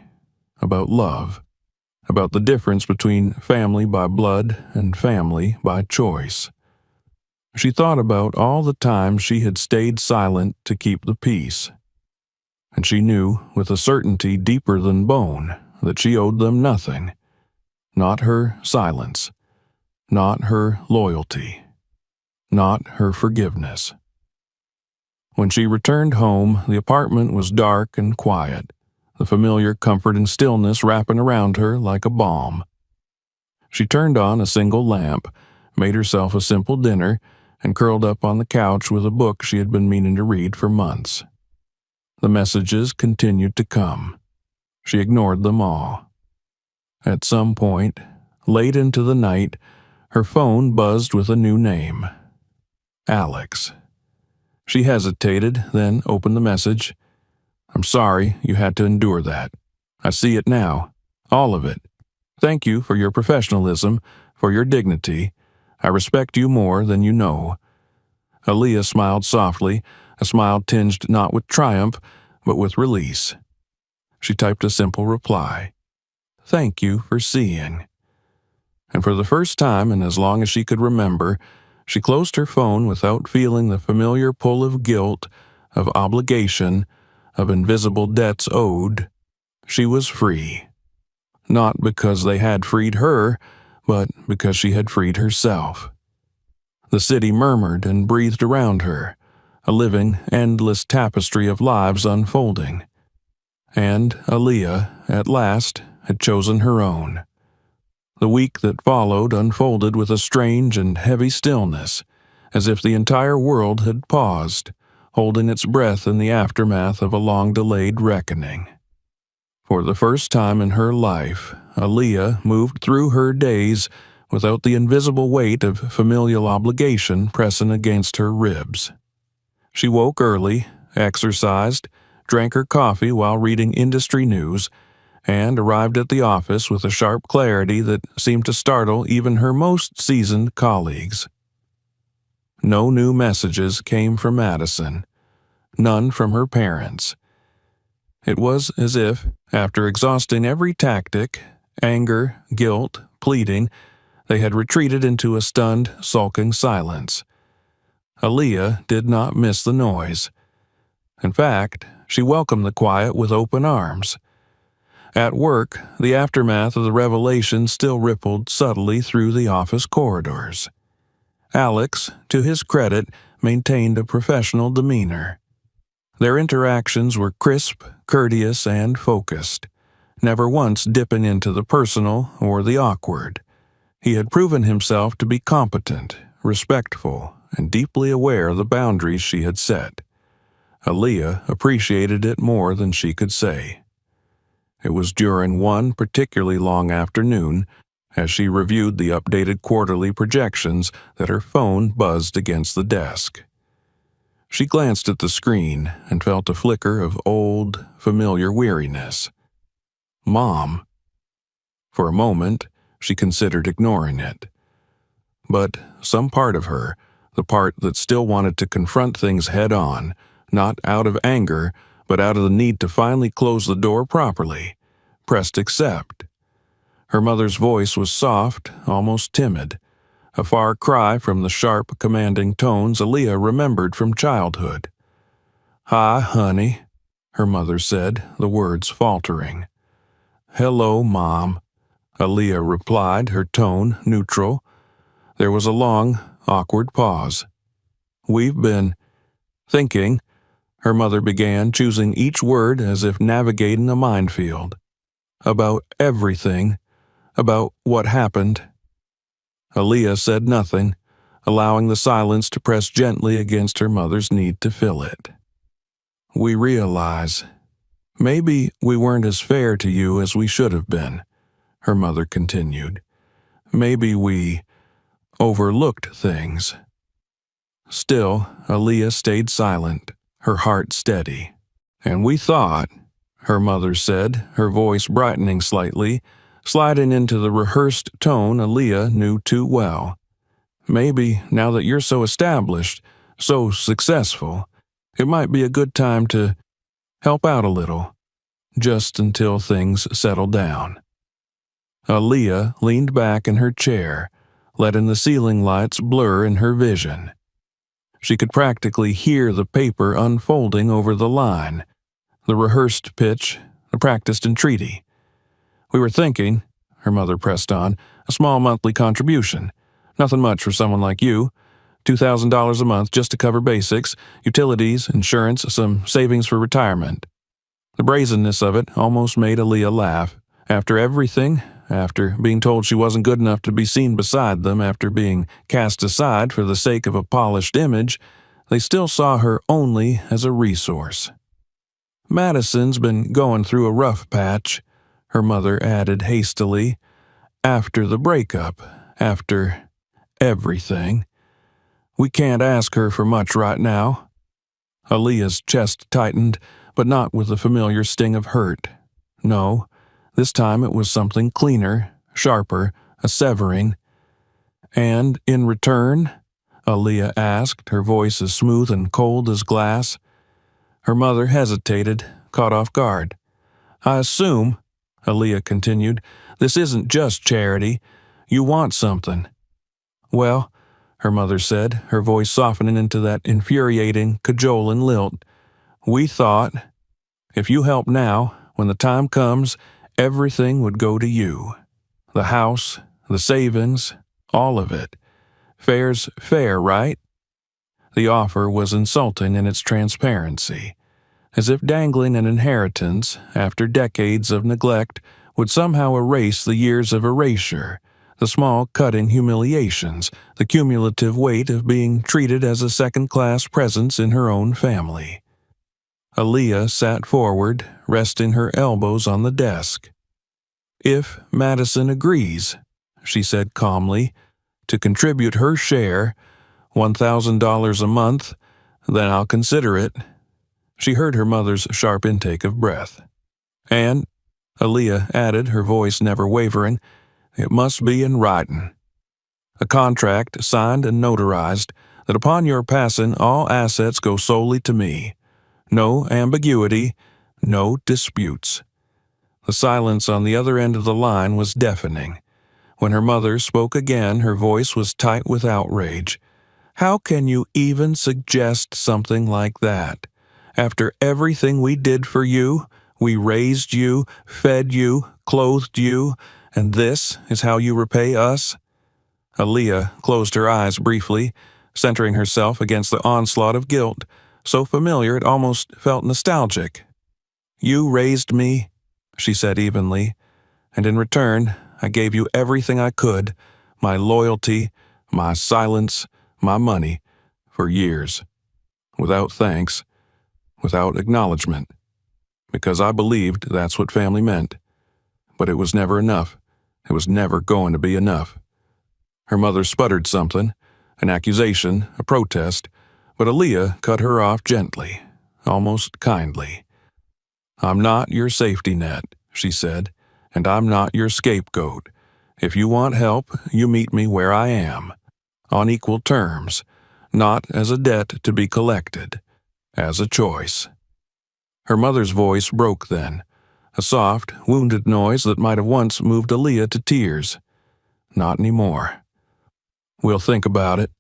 about love, about the difference between family by blood and family by choice. She thought about all the times she had stayed silent to keep the peace. And she knew, with a certainty deeper than bone, that she owed them nothing. Not her silence. Not her loyalty. Not her forgiveness. When she returned home, the apartment was dark and quiet, the familiar comforting stillness wrapping around her like a balm. She turned on a single lamp, made herself a simple dinner, and curled up on the couch with a book she had been meaning to read for months. The messages continued to come. She ignored them all. At some point, late into the night, her phone buzzed with a new name. Alex. She hesitated, then opened the message. "I'm sorry you had to endure that. I see it now. All of it. Thank you for your professionalism, for your dignity. I respect you more than you know." Aaliyah smiled softly, a smile tinged not with triumph, but with release. She typed a simple reply. "Thank you for seeing." And for the first time in as long as she could remember, she closed her phone without feeling the familiar pull of guilt, of obligation, of invisible debts owed. She was free. Not because they had freed her, but because she had freed herself. The city murmured and breathed around her, a living, endless tapestry of lives unfolding. And Aaliyah, at last, had chosen her own. The week that followed unfolded with a strange and heavy stillness, as if the entire world had paused, holding its breath in the aftermath of a long-delayed reckoning. For the first time in her life, Aaliyah moved through her days without the invisible weight of familial obligation pressing against her ribs. She woke early, exercised, drank her coffee while reading industry news, and arrived at the office with a sharp clarity that seemed to startle even her most seasoned colleagues. No new messages came from Madison, none from her parents. It was as if, after exhausting every tactic, anger, guilt, pleading, they had retreated into a stunned, sulking silence. Aaliyah did not miss the noise. In fact, she welcomed the quiet with open arms. At work, the aftermath of the revelation still rippled subtly through the office corridors. Alex, to his credit, maintained a professional demeanor. Their interactions were crisp, courteous, and focused, never once dipping into the personal or the awkward. He had proven himself to be competent, respectful, and deeply aware of the boundaries she had set. Aaliyah appreciated it more than she could say. It was during one particularly long afternoon, as she reviewed the updated quarterly projections, that her phone buzzed against the desk. She glanced at the screen and felt a flicker of old, familiar weariness. Mom. For a moment, she considered ignoring it. But some part of her, the part that still wanted to confront things head-on, not out of anger, but out of the need to finally close the door properly, pressed accept. Her mother's voice was soft, almost timid, a far cry from the sharp, commanding tones Aaliyah remembered from childhood. "Hi, honey," her mother said, the words faltering. "Hello, Mom," Aaliyah replied, her tone neutral. There was a long, awkward pause. "We've been thinking," her mother began, choosing each word as if navigating a minefield. "About everything, about what happened." Aaliyah said nothing, allowing the silence to press gently against her mother's need to fill it. "We realize," Maybe we weren't as fair to you as we should have been, her mother continued. Maybe we overlooked things. Still, Aaliyah stayed silent, her heart steady. And we thought, her mother said, her voice brightening slightly, sliding into the rehearsed tone Aaliyah knew too well. Maybe, now that you're so established, so successful, it might be a good time to help out a little, just until things settle down. Aaliyah leaned back in her chair, letting the ceiling lights blur in her vision. She could practically hear the paper unfolding over the line, the rehearsed pitch, the practiced entreaty. We were thinking, her mother pressed on, a small monthly contribution. Nothing much for someone like you. $2,000 a month just to cover basics, utilities, insurance, some savings for retirement. The brazenness of it almost made Aaliyah laugh. After everything, after being told she wasn't good enough to be seen beside them, after being cast aside for the sake of a polished image, they still saw her only as a resource. Madison's been going through a rough patch, her mother added hastily. After the breakup, after everything. We can't ask her for much right now. Aaliyah's chest tightened, but not with the familiar sting of hurt. No, this time it was something cleaner, sharper, a severing. And in return? Aaliyah asked, her voice as smooth and cold as glass. Her mother hesitated, caught off guard. I assume, Aaliyah continued, this isn't just charity. You want something. Well, her mother said, her voice softening into that infuriating, cajoling lilt, we thought, if you help now, when the time comes, everything would go to you. The house, the savings, all of it. Fair's fair, right? The offer was insulting in its transparency, as if dangling an inheritance, after decades of neglect, would somehow erase the years of erasure, the small cutting humiliations, the cumulative weight of being treated as a second-class presence in her own family. Aaliyah sat forward, resting her elbows on the desk. If Madison agrees, she said calmly, to contribute her share, $1,000 a month, then I'll consider it. She heard her mother's sharp intake of breath. And, Aaliyah added, her voice never wavering, it must be in writing. A contract signed and notarized that upon your passing all assets go solely to me. No ambiguity, no disputes. The silence on the other end of the line was deafening. When her mother spoke again, her voice was tight with outrage. How can you even suggest something like that? After everything we did for you, we raised you, fed you, clothed you, and this is how you repay us? Aaliyah closed her eyes briefly, centering herself against the onslaught of guilt, so familiar it almost felt nostalgic. You raised me, she said evenly, and in return, I gave you everything I could, my loyalty, my silence, my money, for years, without thanks, without acknowledgement, because I believed that's what family meant. But it was never enough. It was never going to be enough. Her mother sputtered something, an accusation, a protest, but Aaliyah cut her off gently, almost kindly. I'm not your safety net, she said, and I'm not your scapegoat. If you want help, you meet me where I am, on equal terms, not as a debt to be collected, as a choice. Her mother's voice broke then, a soft, wounded noise that might have once moved Aaliyah to tears. Not anymore. We'll think about it,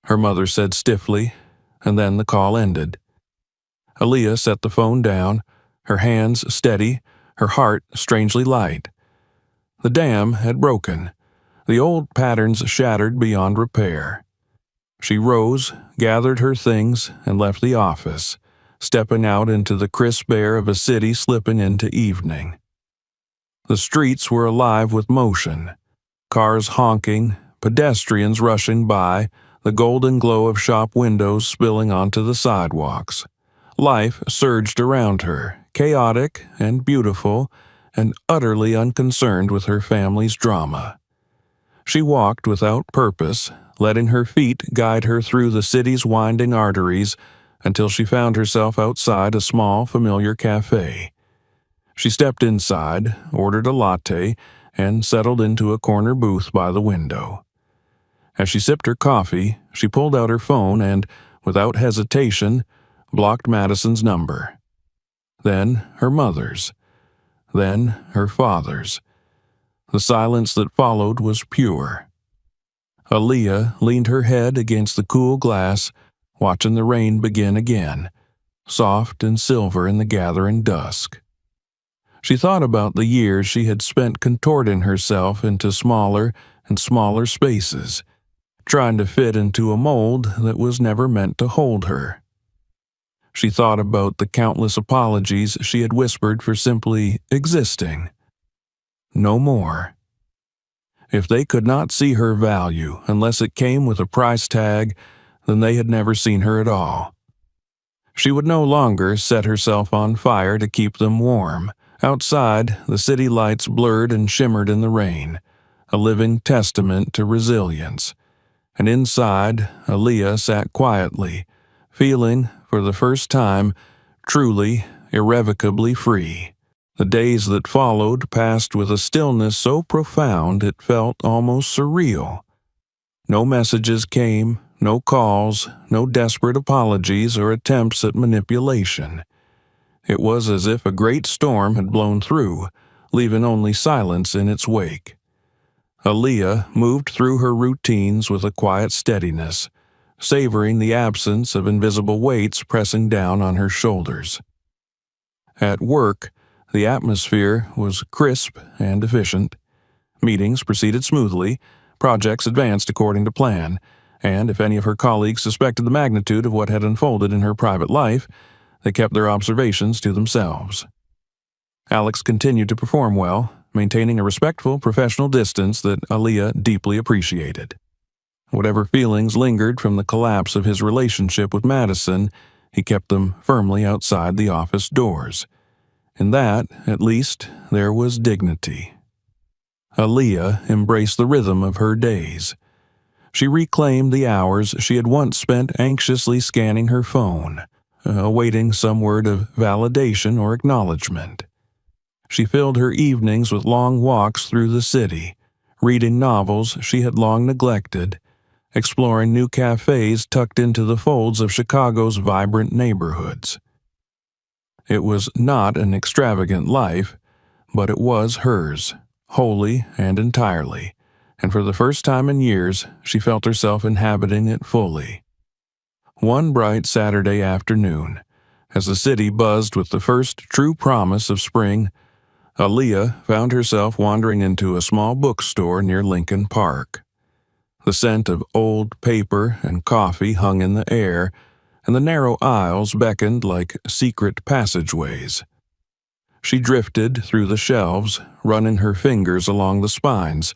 her mother said stiffly, and then the call ended. Aaliyah set the phone down, her hands steady, her heart strangely light. The dam had broken, the old patterns shattered beyond repair. She rose, gathered her things, and left the office, stepping out into the crisp air of a city slipping into evening. The streets were alive with motion, cars honking, pedestrians rushing by, the golden glow of shop windows spilling onto the sidewalks. Life surged around her, chaotic and beautiful and utterly unconcerned with her family's drama. She walked without purpose, letting her feet guide her through the city's winding arteries until she found herself outside a small, familiar cafe. She stepped inside, ordered a latte, and settled into a corner booth by the window. As she sipped her coffee, she pulled out her phone and, without hesitation, blocked Madison's number. Then her mother's. Then her father's. The silence that followed was pure. Aaliyah leaned her head against the cool glass, watching the rain begin again, soft and silver in the gathering dusk. She thought about the years she had spent contorting herself into smaller and smaller spaces, trying to fit into a mold that was never meant to hold her. She thought about the countless apologies she had whispered for simply existing. No more. If they could not see her value unless it came with a price tag, then they had never seen her at all. She would no longer set herself on fire to keep them warm. Outside, the city lights blurred and shimmered in the rain, a living testament to resilience. And inside, Aaliyah sat quietly, feeling, for the first time, truly, irrevocably free. The days that followed passed with a stillness so profound it felt almost surreal. No messages came, no calls, no desperate apologies or attempts at manipulation. It was as if a great storm had blown through, leaving only silence in its wake. Aaliyah moved through her routines with a quiet steadiness, savoring the absence of invisible weights pressing down on her shoulders. At work, the atmosphere was crisp and efficient. Meetings proceeded smoothly, projects advanced according to plan, and if any of her colleagues suspected the magnitude of what had unfolded in her private life, they kept their observations to themselves. Alex continued to perform well, maintaining a respectful professional distance that Aaliyah deeply appreciated. Whatever feelings lingered from the collapse of his relationship with Madison, he kept them firmly outside the office doors. In that, at least, there was dignity. Aaliyah embraced the rhythm of her days. She reclaimed the hours she had once spent anxiously scanning her phone, awaiting some word of validation or acknowledgement. She filled her evenings with long walks through the city, reading novels she had long neglected, exploring new cafes tucked into the folds of Chicago's vibrant neighborhoods. It was not an extravagant life, but it was hers, wholly and entirely, and for the first time in years she felt herself inhabiting it fully. One bright Saturday afternoon, as the city buzzed with the first true promise of spring, Aaliyah found herself wandering into a small bookstore near Lincoln Park. The scent of old paper and coffee hung in the air, and the narrow aisles beckoned like secret passageways. She drifted through the shelves, running her fingers along the spines,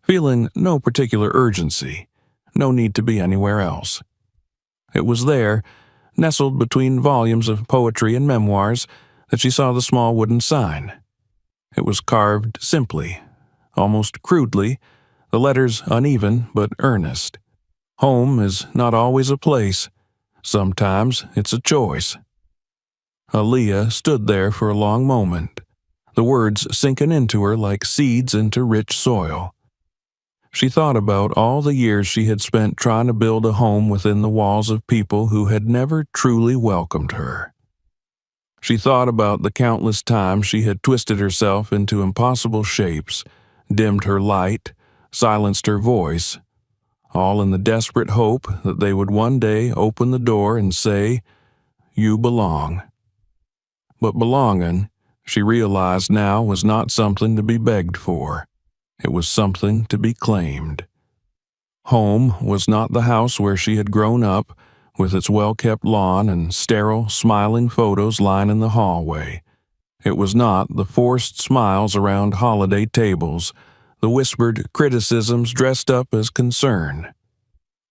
feeling no particular urgency, no need to be anywhere else. It was there, nestled between volumes of poetry and memoirs, that she saw the small wooden sign. It was carved simply, almost crudely, the letters uneven but earnest. Home is not always a place. Sometimes it's a choice. Aaliyah stood there for a long moment, the words sinking into her like seeds into rich soil. She thought about all the years she had spent trying to build a home within the walls of people who had never truly welcomed her. She thought about the countless times she had twisted herself into impossible shapes, dimmed her light, silenced her voice, all in the desperate hope that they would one day open the door and say, "You belong." But belonging, she realized now, was not something to be begged for. It was something to be claimed. Home was not the house where she had grown up, with its well-kept lawn and sterile, smiling photos lining the hallway. It was not the forced smiles around holiday tables, the whispered criticisms dressed up as concern.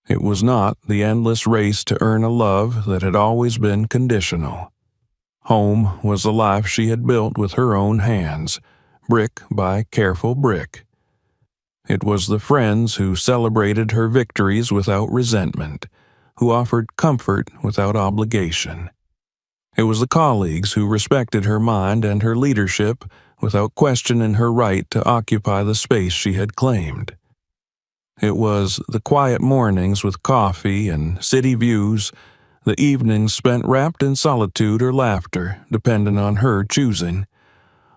It was not the endless race to earn a love that had always been conditional. Home was the life she had built with her own hands, brick by careful brick. It was the friends who celebrated her victories without resentment, who offered comfort without obligation. It was the colleagues who respected her mind and her leadership without questioning her right to occupy the space she had claimed. It was the quiet mornings with coffee and city views, the evenings spent wrapped in solitude or laughter, depending on her choosing.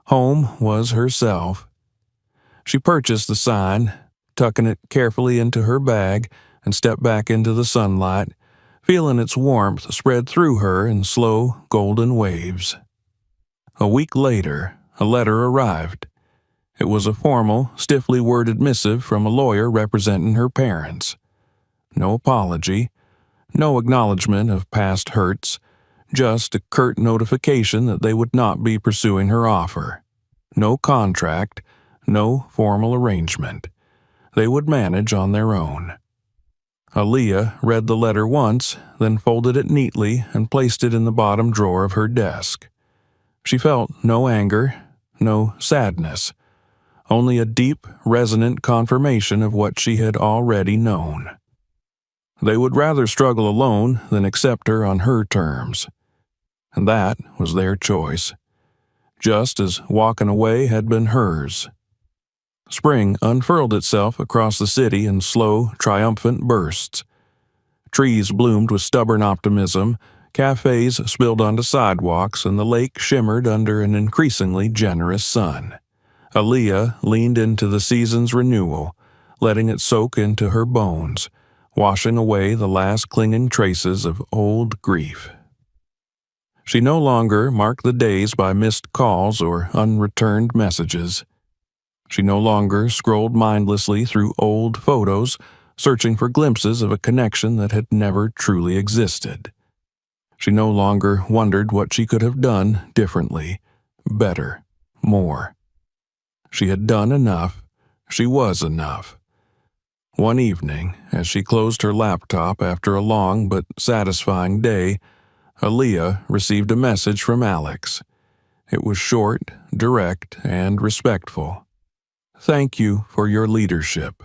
Home was herself. She purchased the sign, tucking it carefully into her bag, and stepped back into the sunlight, feeling its warmth spread through her in slow, golden waves. A week later, a letter arrived. It was a formal, stiffly worded missive from a lawyer representing her parents. No apology, no acknowledgement of past hurts, just a curt notification that they would not be pursuing her offer. No contract, no formal arrangement. They would manage on their own. Aaliyah read the letter once, then folded it neatly and placed it in the bottom drawer of her desk. She felt no anger, no sadness, only a deep, resonant confirmation of what she had already known. They would rather struggle alone than accept her on her terms. And that was their choice, just as walking away had been hers. Spring unfurled itself across the city in slow, triumphant bursts. Trees bloomed with stubborn optimism, cafes spilled onto sidewalks, and the lake shimmered under an increasingly generous sun. Aaliyah leaned into the season's renewal, letting it soak into her bones, washing away the last clinging traces of old grief. She no longer marked the days by missed calls or unreturned messages. She no longer scrolled mindlessly through old photos, searching for glimpses of a connection that had never truly existed. She no longer wondered what she could have done differently, better, more. She had done enough. She was enough. One evening, as she closed her laptop after a long but satisfying day, Aaliyah received a message from Alex. It was short, direct, and respectful. "Thank you for your leadership.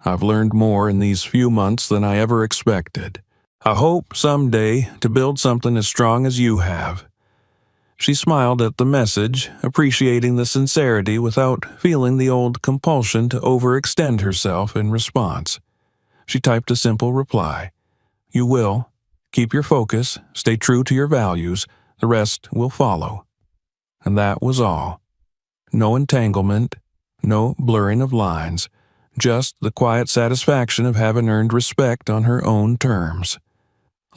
I've learned more in these few months than I ever expected. I hope someday to build something as strong as you have." She smiled at the message, appreciating the sincerity without feeling the old compulsion to overextend herself in response. She typed a simple reply. "You will. Keep your focus, stay true to your values, the rest will follow." And that was all. No entanglement, no blurring of lines, just the quiet satisfaction of having earned respect on her own terms.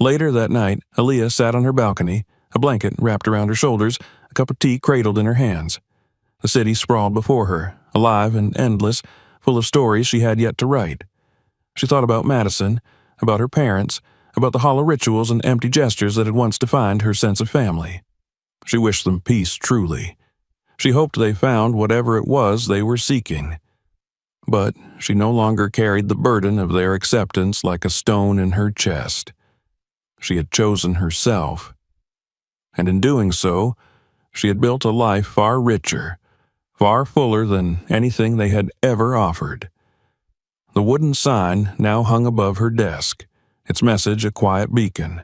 Later that night, Aaliyah sat on her balcony, a blanket wrapped around her shoulders, a cup of tea cradled in her hands. The city sprawled before her, alive and endless, full of stories she had yet to write. She thought about Madison, about her parents, about the hollow rituals and empty gestures that had once defined her sense of family. She wished them peace truly. She hoped they found whatever it was they were seeking. But she no longer carried the burden of their acceptance like a stone in her chest. She had chosen herself. And in doing so, she had built a life far richer, far fuller than anything they had ever offered. The wooden sign now hung above her desk, its message a quiet beacon.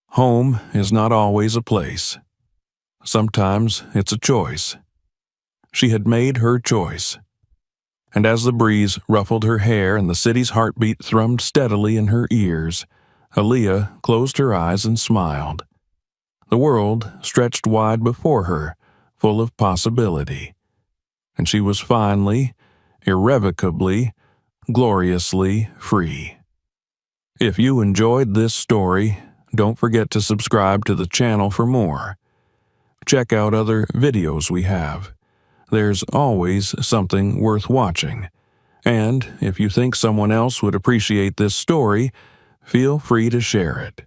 Home is not always a place. Sometimes it's a choice. She had made her choice. And as the breeze ruffled her hair and the city's heartbeat thrummed steadily in her ears, Aaliyah closed her eyes and smiled. The world stretched wide before her, full of possibility. And she was finally, irrevocably, gloriously free. If you enjoyed this story, don't forget to subscribe to the channel for more. Check out other videos we have. There's always something worth watching. And if you think someone else would appreciate this story, feel free to share it.